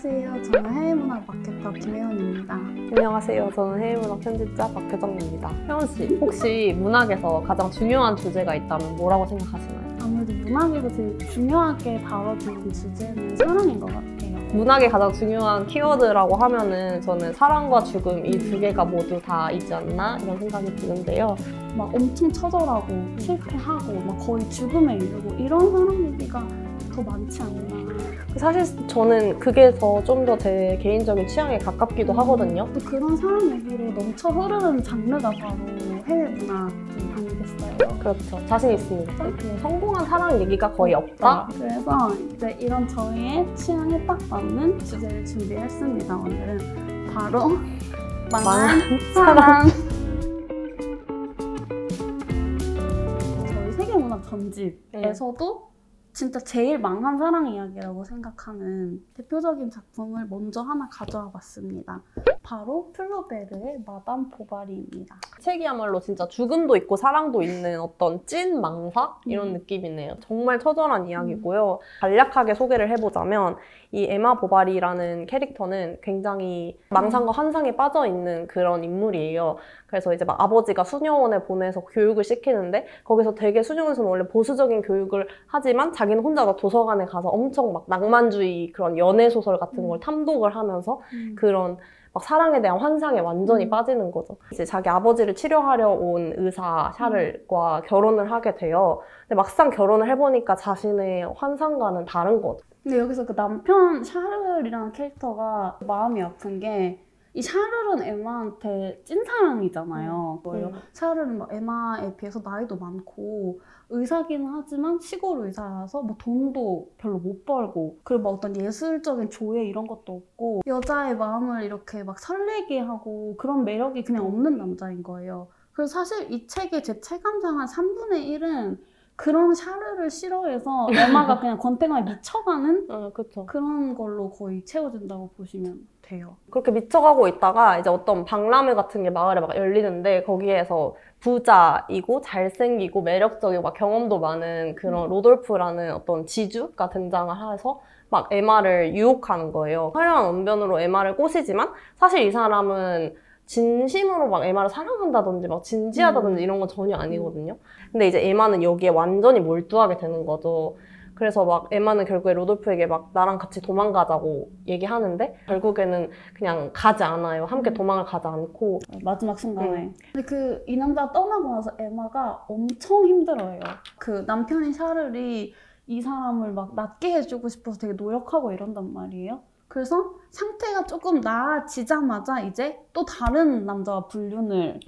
안녕하세요. 저는 해외문학 마케터 김혜원입니다. 안녕하세요. 저는 해외문학 편집자 박혜정입니다. 혜원씨, 혹시 문학에서 가장 중요한 주제가 있다면 뭐라고 생각하시나요? 아무래도 문학에서 제일 중요하게 다뤄지는 주제는 사랑인 것 같아요. 문학의 가장 중요한 키워드라고 하면은 저는 사랑과 죽음 이 두 개가 모두 다 있지 않나 이런 생각이 드는데요. 막 엄청 처절하고 실패하고 막 거의 죽음에 이르고 이런 사랑 얘기가 더 많지 않나. 사실 저는 그게 좀 더 제 개인적인 취향에 가깝기도 하거든요. 또 그런 사랑 얘기로 넘쳐 흐르는 장르가 바로 해외문학 아니겠어요? 그렇죠. 자신 있습니다. 성공한 사랑 얘기가 거의 없다? 그래서 이제 이런 저희의 취향에 딱 맞는 주제를 준비했습니다. 오늘은 바로 망한 사랑. 저희 세계문학 전집에서도 진짜 제일 망한 사랑 이야기라고 생각하는 대표적인 작품을 먼저 하나 가져와 봤습니다. 바로 플로베르의 마담 보바리입니다. 책이야말로 진짜 죽음도 있고 사랑도 있는 어떤 찐 망사? 이런 느낌이네요. 정말 처절한 이야기고요. 간략하게 소개를 해보자면 이 에마 보바리라는 캐릭터는 굉장히 망상과 환상에 빠져있는 그런 인물이에요. 그래서 이제 막 아버지가 수녀원에 보내서 교육을 시키는데 거기서 되게 수녀원에서는 원래 보수적인 교육을 하지만 자기는 혼자 도서관에 가서 엄청 막 낭만주의 그런 연애소설 같은 걸 탐독을 하면서 그런 막 사랑에 대한 환상에 완전히 빠지는 거죠. 이제 자기 아버지를 치료하려 온 의사 샤를과 결혼을 하게 돼요. 근데 막상 결혼을 해보니까 자신의 환상과는 다른 거죠. 근데 여기서 그 남편 샤를이라는 캐릭터가 마음이 아픈 게 이 샤를은 에마한테 찐사랑이잖아요. 샤를은 막 에마에 비해서 나이도 많고 의사기는 하지만 시골 의사라서 뭐 돈도 별로 못 벌고 그리고 막 어떤 예술적인 조예 이런 것도 없고 여자의 마음을 이렇게 막 설레게 하고 그런 매력이 그냥 없는 남자인 거예요. 그래서 사실 이 책의 제 체감상 한 3분의 1은 그런 샤르를 싫어해서 에마가 그냥 권태감에 미쳐가는 그런 걸로 거의 채워진다고 보시면 돼요. 그렇게 미쳐가고 있다가 이제 어떤 박람회 같은 게 마을에 막 열리는데 거기에서 부자이고 잘생기고 매력적이고 막 경험도 많은 그런 로돌프라는 어떤 지주가 등장을 해서 막 에마를 유혹하는 거예요. 화려한 언변으로 에마를 꼬시지만 사실 이 사람은 진심으로 막 에마를 사랑한다든지 막 진지하다든지 이런 건 전혀 아니거든요. 근데 이제 에마는 여기에 완전히 몰두하게 되는 거죠. 그래서 막 에마는 결국에 로돌프에게 막 나랑 같이 도망가자고 얘기하는데 결국에는 그냥 가지 않아요. 함께 도망을 가지 않고 마지막 순간에. 근데 이 남자가 떠나고 나서 에마가 엄청 힘들어해요. 그 남편인 샤를이 이 사람을 막 낫게 해주고 싶어서 되게 노력하고 이런단 말이에요. 그래서 상태가 조금 나아지자마자 이제 또 다른 남자와 불륜을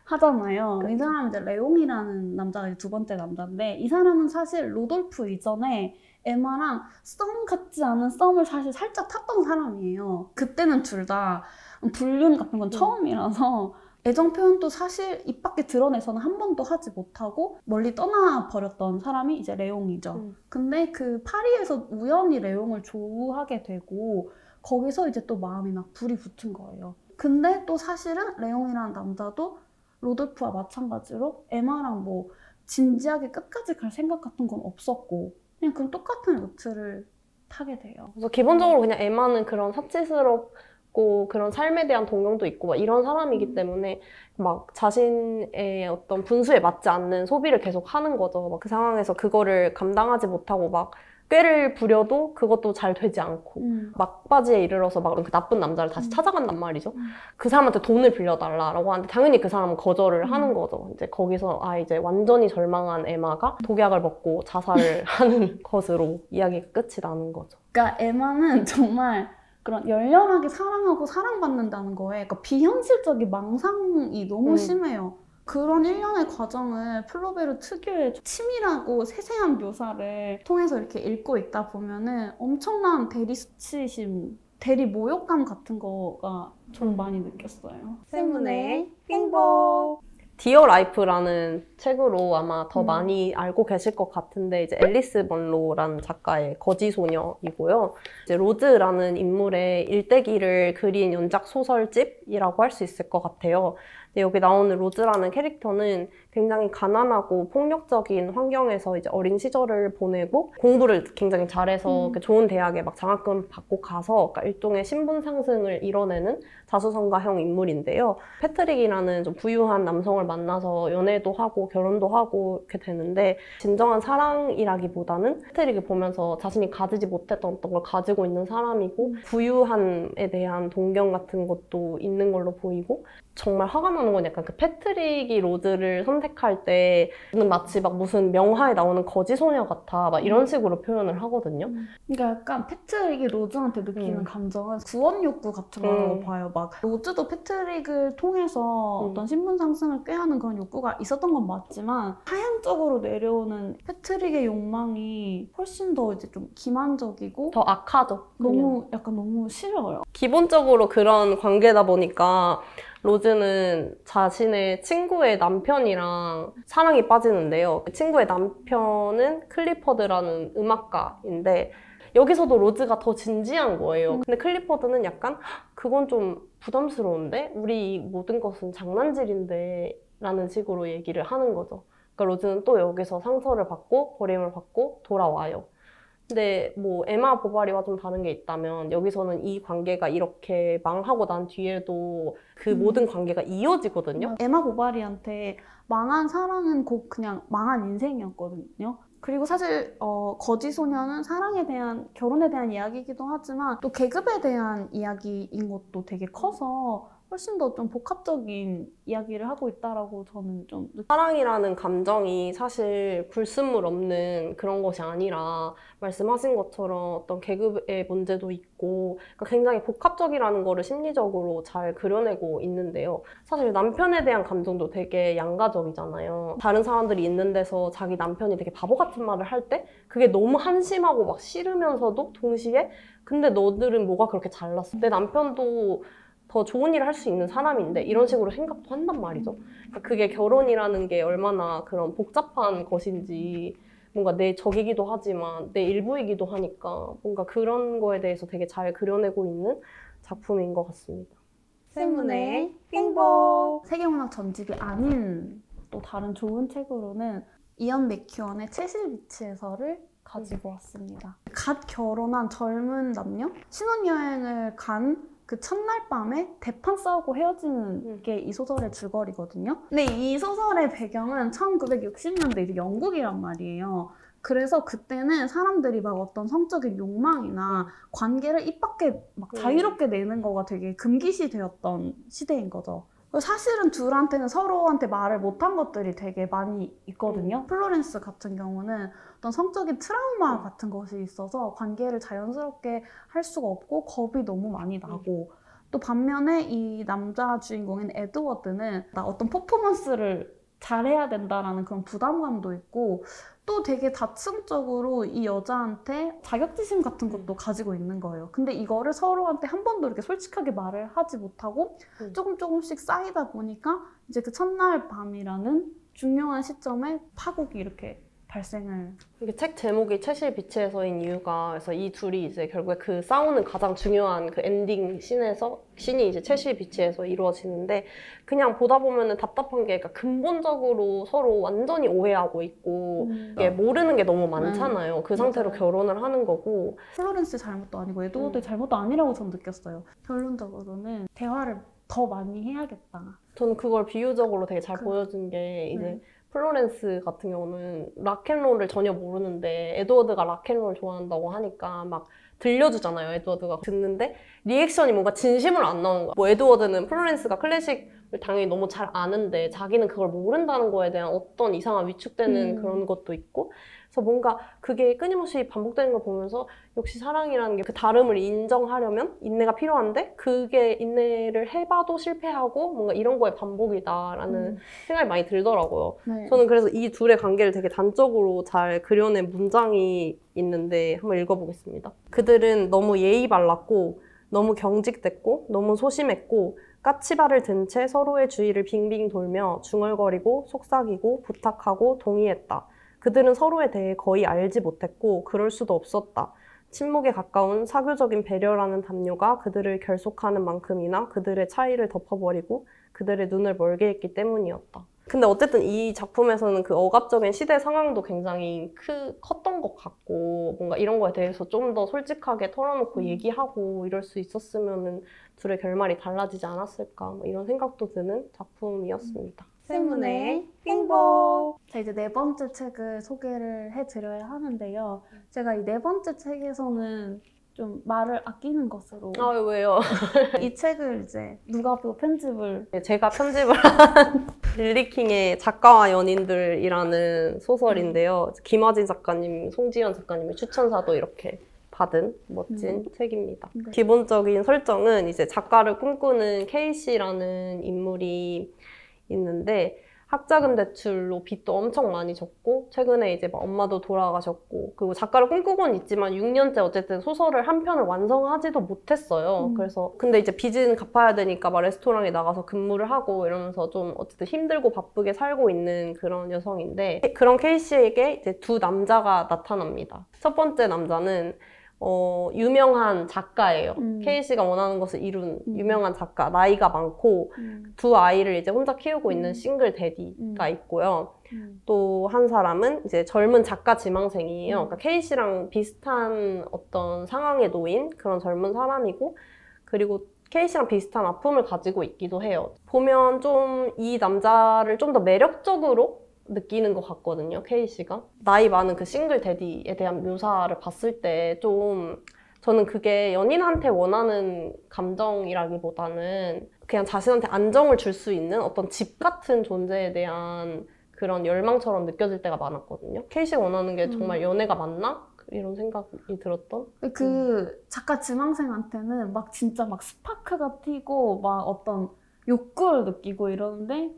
하잖아요. 이 사람은 이제 레옹이라는 남자가 두 번째 남자인데 이 사람은 사실 로돌프 이전에 에마랑 썸 같지 않은 썸을 사실 살짝 탔던 사람이에요. 그때는 둘 다 불륜 같은 건 처음이라서 애정 표현도 사실 입 밖에 드러내서는 한 번도 하지 못하고 멀리 떠나버렸던 사람이 이제 레옹이죠. 근데 그 파리에서 우연히 레옹을 조우하게 되고 거기서 이제 또 마음이 막 불이 붙은 거예요. 근데 또 사실은 레옹이라는 남자도 로돌프와 마찬가지로 에마랑 뭐 진지하게 끝까지 갈 생각 같은 건 없었고 그냥 그 똑같은 루트를 타게 돼요. 그래서 기본적으로 그냥 에마는 그런 사치스럽고 그런 삶에 대한 동경도 있고 막 이런 사람이기 때문에 막 자신의 어떤 분수에 맞지 않는 소비를 계속 하는 거죠. 막 그 상황에서 그거를 감당하지 못하고 막 꾀를 부려도 그것도 잘 되지 않고 막바지에 이르러서 막 그 나쁜 남자를 다시 찾아간단 말이죠. 그 사람한테 돈을 빌려달라고 하는데 당연히 그 사람은 거절을 하는 거죠. 이제 거기서 이제 완전히 절망한 에마가 독약을 먹고 자살을 하는 것으로 이야기가 끝이 나는 거죠. 그러니까 에마는 정말 그런 열렬하게 사랑하고 사랑받는다는 거에 그러니까 비현실적인 망상이 너무 심해요. 그런 일련의 과정을 플로베르 특유의 치밀하고 세세한 묘사를 통해서 이렇게 읽고 있다 보면은 엄청난 대리 수치심, 대리 모욕감 같은 거가 좀 많이 느꼈어요. 세문의 행복! 디어 라이프라는 책으로 아마 더 많이 알고 계실 것 같은데 이제 앨리스 먼로라는 작가의 거지소녀이고요. 이제 로즈라는 인물의 일대기를 그린 연작 소설집이라고 할 수 있을 것 같아요. 근데 여기 나오는 로즈라는 캐릭터는 굉장히 가난하고 폭력적인 환경에서 이제 어린 시절을 보내고 공부를 굉장히 잘해서 좋은 대학에 막 장학금 받고 가서 그러니까 일종의 신분 상승을 이뤄내는 자수성가형 인물인데요. 패트릭이라는 좀 부유한 남성을 만나서 연애도 하고 결혼도 하고 이렇게 되는데 진정한 사랑이라기보다는 패트릭을 보면서 자신이 가지지 못했던 어떤 걸 가지고 있는 사람이고 부유함에 대한 동경 같은 것도 있는 걸로 보이고 정말 화가 나는 건 약간 그 패트릭이 로즈를 선택할 때는 마치 막 무슨 명화에 나오는 거지 소녀 같아 막 이런 식으로 표현을 하거든요. 그러니까 약간 패트릭이 로즈한테 느끼는 감정은 구원 욕구 같은 거라고 봐요. 막 로즈도 패트릭을 통해서 어떤 신분 상승을 꾀하는 그런 욕구가 있었던 건 맞지만 하향적으로 내려오는 패트릭의 욕망이 훨씬 더 이제 좀 기만적이고 더 악하죠. 너무 싫어요. 기본적으로 그런 관계다 보니까 로즈는 자신의 친구의 남편이랑 사랑에 빠지는데요. 친구의 남편은 클리퍼드라는 음악가인데 여기서도 로즈가 더 진지한 거예요. 근데 클리퍼드는 약간 그건 좀 부담스러운데? 우리 모든 것은 장난질인데? 라는 식으로 얘기를 하는 거죠. 그러니까 로즈는 또 여기서 상처를 받고 버림을 받고 돌아와요. 근데 뭐 에마 보바리와 좀 다른 게 있다면 여기서는 이 관계가 이렇게 망하고 난 뒤에도 그 모든 관계가 이어지거든요. 에마 보바리한테 망한 사랑은 곧 그냥 망한 인생이었거든요. 그리고 사실 거지 소녀는 사랑에 대한, 결혼에 대한 이야기이기도 하지만 또 계급에 대한 이야기인 것도 되게 커서 훨씬 더 좀 복합적인 이야기를 하고 있다라고 저는 좀 사랑이라는 감정이 사실 불순물 없는 그런 것이 아니라 말씀하신 것처럼 어떤 계급의 문제도 있고 그러니까 굉장히 복합적이라는 거를 심리적으로 잘 그려내고 있는데요. 사실 남편에 대한 감정도 되게 양가적이잖아요. 다른 사람들이 있는 데서 자기 남편이 되게 바보 같은 말을 할 때 그게 너무 한심하고 막 싫으면서도 동시에 근데 너들은 뭐가 그렇게 잘났어? 내 남편도 더 좋은 일을 할 수 있는 사람인데 이런 식으로 생각도 한단 말이죠. 그러니까 그게 결혼이라는 게 얼마나 그런 복잡한 것인지 뭔가 내 적이기도 하지만 내 일부이기도 하니까 뭔가 그런 거에 대해서 되게 잘 그려내고 있는 작품인 것 같습니다. 세문의 행복! 세계문학 전집이 아닌 또 다른 좋은 책으로는 이언 맥큐언의 채실 비치에서를 가지고 왔습니다. 갓 결혼한 젊은 남녀? 신혼여행을 간 그 첫날 밤에 대판 싸우고 헤어지는 게 이 소설의 줄거리거든요. 근데 이 소설의 배경은 1960년대 이제 영국이란 말이에요. 그래서 그때는 사람들이 막 어떤 성적인 욕망이나 관계를 입 밖에 막 자유롭게 내는 거가 되게 금기시 되었던 시대인 거죠. 사실은 둘한테는 서로한테 말을 못한 것들이 되게 많이 있거든요. 플로렌스 같은 경우는 어떤 성적인 트라우마 같은 것이 있어서 관계를 자연스럽게 할 수가 없고 겁이 너무 많이 나고 또 반면에 이 남자 주인공인 에드워드는 어떤 퍼포먼스를 잘해야 된다라는 그런 부담감도 있고 또 되게 다층적으로 이 여자한테 자격지심 같은 것도 가지고 있는 거예요. 근데 이거를 서로한테 한 번도 이렇게 솔직하게 말을 하지 못하고 조금씩 쌓이다 보니까 이제 그 첫날 밤이라는 중요한 시점에 파국이 이렇게 발생을. 이게 책 제목이 채실 비치에서인 이유가 그래서 이 둘이 이제 결국에 그 싸우는 가장 중요한 그 엔딩 씬이 이제 채실 비치에서 이루어지는데 그냥 보다 보면은 답답한 게 그러니까 근본적으로 서로 완전히 오해하고 있고 이게 모르는 게 너무 많잖아요. 그 상태로 맞아요. 결혼을 하는 거고 플로렌스의 잘못도 아니고 에드워드의 잘못도 아니라고 저는 느꼈어요. 결론적으로는 대화를 더 많이 해야겠다. 저는 그걸 비유적으로 되게 잘 보여준 게 이제 플로렌스 같은 경우는 락앤롤을 전혀 모르는데 에드워드가 락앤롤 좋아한다고 하니까 막 들려주잖아요. 에드워드가 듣는데 리액션이 뭔가 진심으로 안 나오는 거야. 뭐 에드워드는 플로렌스가 클래식을 당연히 너무 잘 아는데 자기는 그걸 모른다는 거에 대한 어떤 이상한 위축되는 그런 것도 있고 그래서 뭔가 그게 끊임없이 반복되는 걸 보면서 역시 사랑이라는 게 그 다름을 인정하려면 인내가 필요한데 그게 인내를 해봐도 실패하고 뭔가 이런 거의 반복이다라는 생각이 많이 들더라고요. 네. 저는 그래서 이 둘의 관계를 되게 단적으로 잘 그려낸 문장이 있는데 한번 읽어보겠습니다. 그들은 너무 예의 발랐고 너무 경직됐고 너무 소심했고 까치발을 든 채 서로의 주위를 빙빙 돌며 중얼거리고 속삭이고 부탁하고 동의했다. 그들은 서로에 대해 거의 알지 못했고 그럴 수도 없었다. 침묵에 가까운 사교적인 배려라는 담요가 그들을 결속하는 만큼이나 그들의 차이를 덮어버리고 그들의 눈을 멀게 했기 때문이었다. 근데 어쨌든 이 작품에서는 그 억압적인 시대 상황도 굉장히 컸던 것 같고 뭔가 이런 거에 대해서 좀 더 솔직하게 털어놓고 얘기하고 이럴 수 있었으면 둘의 결말이 달라지지 않았을까 뭐 이런 생각도 드는 작품이었습니다. 쌤문의 행복! 자, 이제 네 번째 책을 소개를 해드려야 하는데요. 제가 이 네 번째 책에서는 좀 말을 아끼는 것으로 아, 왜요? 이 책을 이제 누가 또 편집을 제가 편집을 한 릴리킹의 작가와 연인들이라는 소설인데요. 김화진 작가님, 송지연 작가님의 추천사도 이렇게 받은 멋진 책입니다. 네. 기본적인 설정은 이제 작가를 꿈꾸는 K씨라는 인물이 있는데 학자금 대출로 빚도 엄청 많이 졌고 최근에 이제 막 엄마도 돌아가셨고 그리고 작가를 꿈꾸고는 있지만 6년째 어쨌든 소설을 한 편을 완성하지도 못했어요. 그래서 근데 이제 빚은 갚아야 되니까 막 레스토랑에 나가서 근무를 하고 이러면서 좀 어쨌든 힘들고 바쁘게 살고 있는 그런 여성인데 그런 K씨에게 이제 두 남자가 나타납니다. 첫 번째 남자는 유명한 작가예요. K씨가 원하는 것을 이룬 유명한 작가, 나이가 많고 두 아이를 이제 혼자 키우고 있는 싱글 데디가 있고요. 또 한 사람은 이제 젊은 작가 지망생이에요. 그러니까 K씨랑 비슷한 어떤 상황에 놓인 그런 젊은 사람이고 그리고 K씨랑 비슷한 아픔을 가지고 있기도 해요. 보면 좀 이 남자를 좀 더 매력적으로 느끼는 것 같거든요, K씨가. 나이 많은 그 싱글 데디에 대한 묘사를 봤을 때 좀 저는 그게 연인한테 원하는 감정이라기보다는 그냥 자신한테 안정을 줄 수 있는 어떤 집 같은 존재에 대한 그런 열망처럼 느껴질 때가 많았거든요. K씨가 원하는 게 정말 연애가 맞나? 이런 생각이 들었던? 그 작가 지망생한테는 막 진짜 막 스파크가 튀고 막 어떤 욕구를 느끼고 이러는데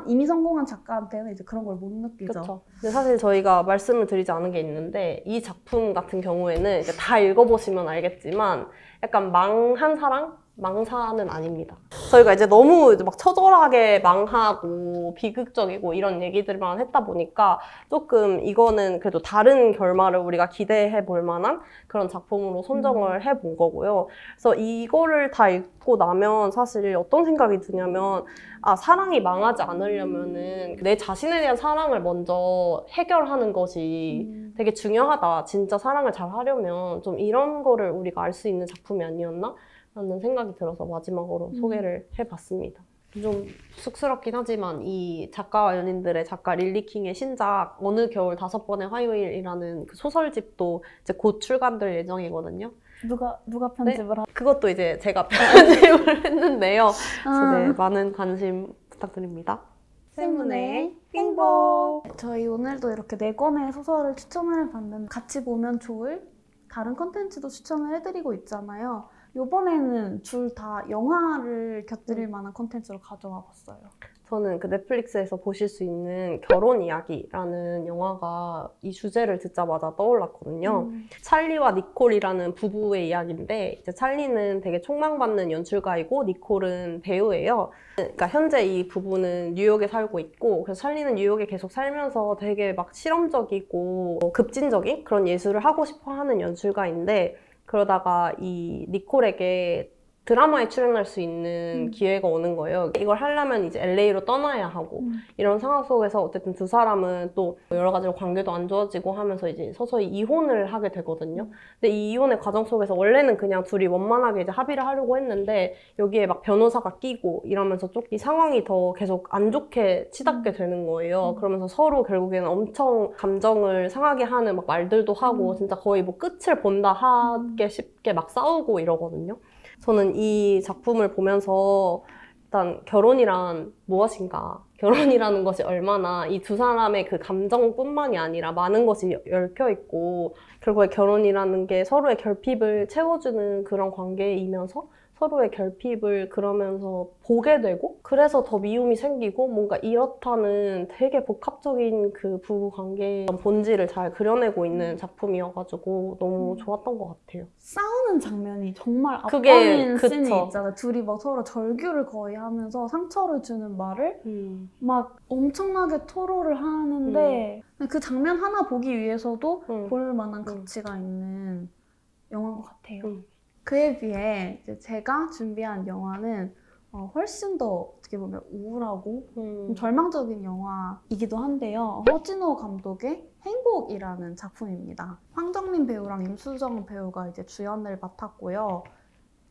이미 성공한 작가한테는 이제 그런 걸 못 느끼죠. 그렇죠. 근데 사실 저희가 말씀을 드리지 않은 게 있는데 이 작품 같은 경우에는 이제 다 읽어보시면 알겠지만 약간 망한 사랑? 망사는 아닙니다. 저희가 이제 너무 이제 막 처절하게 망하고 비극적이고 이런 얘기들만 했다 보니까 조금 이거는 그래도 다른 결말을 우리가 기대해 볼 만한 그런 작품으로 선정을 해 본 거고요. 그래서 이거를 다 읽고 나면 사실 어떤 생각이 드냐면 사랑이 망하지 않으려면은 내 자신에 대한 사랑을 먼저 해결하는 것이 되게 중요하다. 진짜 사랑을 잘 하려면 좀 이런 거를 우리가 알 수 있는 작품이 아니었나? 라는 생각이 들어서 마지막으로 소개를 해봤습니다. 좀 쑥스럽긴 하지만 이 작가와 연인들의 작가 릴리킹의 신작 어느 겨울 5번의 화요일이라는 그 소설집도 이제 곧 출간될 예정이거든요. 누가 편집을 네? 그것도 이제 제가 편집을 했는데요. 그래서 네, 많은 관심 부탁드립니다. 쌤문의 행복! 저희 오늘도 이렇게 4권의 소설을 추천을 해봤는데 같이 보면 좋을 다른 컨텐츠도 추천을 해드리고 있잖아요. 이번에는 둘 다 영화를 곁들일 만한 콘텐츠로 가져와 봤어요. 저는 그 넷플릭스에서 보실 수 있는 결혼 이야기라는 영화가 이 주제를 듣자마자 떠올랐거든요. 찰리와 니콜이라는 부부의 이야기인데 이제 찰리는 되게 촉망받는 연출가이고 니콜은 배우예요. 그러니까 현재 이 부부는 뉴욕에 살고 있고 그래서 찰리는 뉴욕에 계속 살면서 되게 막 실험적이고 급진적인 그런 예술을 하고 싶어 하는 연출가인데 그러다가 이 니콜에게 드라마에 출연할 수 있는 기회가 오는 거예요. 이걸 하려면 이제 LA로 떠나야 하고 이런 상황 속에서 어쨌든 두 사람은 또 여러 가지로 관계도 안 좋아지고 하면서 이제 서서히 이혼을 하게 되거든요. 근데 이 이혼의 과정 속에서 원래는 그냥 둘이 원만하게 이제 합의를 하려고 했는데 여기에 막 변호사가 끼고 이러면서 좀 이 상황이 더 계속 안 좋게 치닫게 되는 거예요. 그러면서 서로 결국에는 엄청 감정을 상하게 하는 막 말들도 하고 진짜 거의 뭐 끝을 본다 하게 쉽게 막 싸우고 이러거든요. 저는 이 작품을 보면서 일단 결혼이란 무엇인가, 결혼이라는 것이 얼마나 이 두 사람의 그 감정뿐만이 아니라 많은 것이 얽혀있고 결국에 결혼이라는 게 서로의 결핍을 채워주는 그런 관계이면서 서로의 결핍을 그러면서 보게 되고 그래서 더 미움이 생기고 뭔가 이렇다는 되게 복합적인 그 부부 관계의 본질을 잘 그려내고 있는 작품이어가지고 너무 좋았던 것 같아요. 싸우는 장면이 정말 그게, 압권인 그쵸. 씬이 있잖아요. 둘이 막 서로 절규를 거의 하면서 상처를 주는 말을 막 엄청나게 토로를 하는데 그 장면 하나 보기 위해서도 볼 만한 가치가 있는 영화인 것 같아요. 그에 비해 이제 제가 준비한 영화는 훨씬 더 어떻게 보면 우울하고 좀 절망적인 영화이기도 한데요. 허진호 감독의 행복이라는 작품입니다. 황정민 배우랑 임수정 배우가 이제 주연을 맡았고요.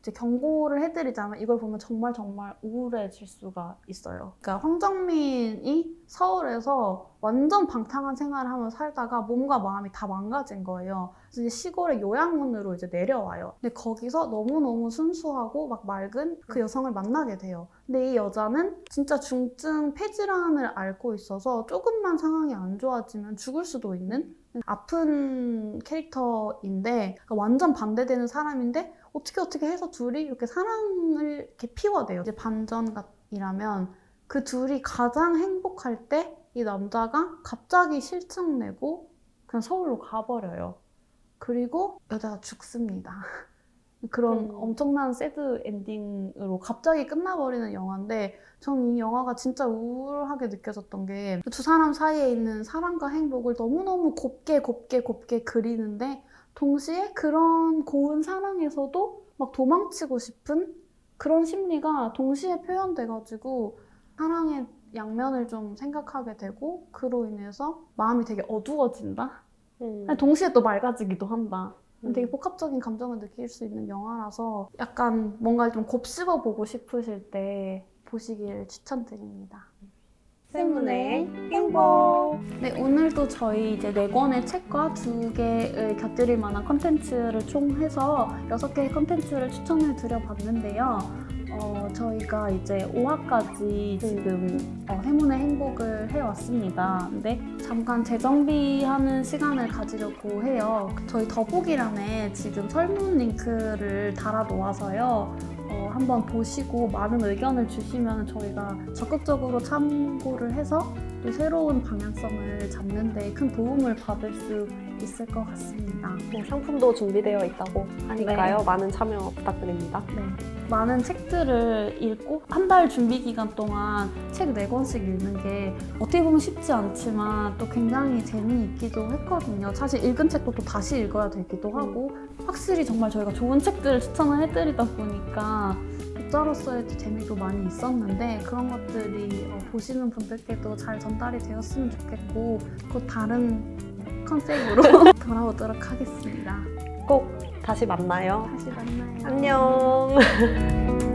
이제 경고를 해드리자면 이걸 보면 정말 우울해질 수가 있어요. 그러니까 황정민이 서울에서 완전 방탕한 생활을 하면서 살다가 몸과 마음이 다 망가진 거예요. 그래서 이제 시골의 요양원으로 이제 내려와요. 근데 거기서 너무너무 순수하고 막 맑은 그 여성을 만나게 돼요. 근데 이 여자는 진짜 중증 폐질환을 앓고 있어서 조금만 상황이 안 좋아지면 죽을 수도 있는 아픈 캐릭터인데 완전 반대되는 사람인데 어떻게 해서 둘이 이렇게 사랑을 이렇게 피워내요. 이제 반전이라면 그 둘이 가장 행복할 때 이 남자가 갑자기 실증내고 그냥 서울로 가버려요. 그리고 여자가 죽습니다. 그런 엄청난 새드 엔딩으로 갑자기 끝나버리는 영화인데 저는 이 영화가 진짜 우울하게 느껴졌던 게 두 사람 사이에 있는 사랑과 행복을 너무너무 곱게 그리는데 동시에 그런 고운 사랑에서도 막 도망치고 싶은 그런 심리가 동시에 표현돼가지고 사랑의 양면을 좀 생각하게 되고 그로 인해서 마음이 되게 어두워진다? 동시에 또 맑아지기도 한다. 되게 복합적인 감정을 느낄 수 있는 영화라서 약간 뭔가 좀 곱씹어 보고 싶으실 때 보시길 추천드립니다. 세문의 행복! 네, 오늘도 저희 이제 4권의 책과 2개의 곁들일 만한 컨텐츠를 총해서 6개의 컨텐츠를 추천을 드려봤는데요. 저희가 이제 5화까지 지금 해문의 행복을 해왔습니다. 근데 잠깐 재정비하는 시간을 가지려고 해요. 저희 더보기란에 지금 설문 링크를 달아놓아서요. 한번 보시고 많은 의견을 주시면 저희가 적극적으로 참고를 해서 또 새로운 방향성을 잡는 데 큰 도움을 받을 수 있을 것 같습니다. 네, 상품도 준비되어 있다고 하니까요. 네. 많은 참여 부탁드립니다. 네. 많은 책들을 읽고 한 달 준비 기간 동안 책 4권씩 읽는 게 어떻게 보면 쉽지 않지만 또 굉장히 재미있기도 했거든요. 사실 읽은 책도 또 다시 읽어야 되기도 하고 확실히 정말 저희가 좋은 책들을 추천을 해드리다 보니까 독자로서의 재미도 많이 있었는데 그런 것들이 보시는 분들께도 잘 전달이 되었으면 좋겠고 곧 다른 컨셉으로 돌아오도록 하겠습니다. 꼭 다시 만나요. 다시 만나요. 안녕.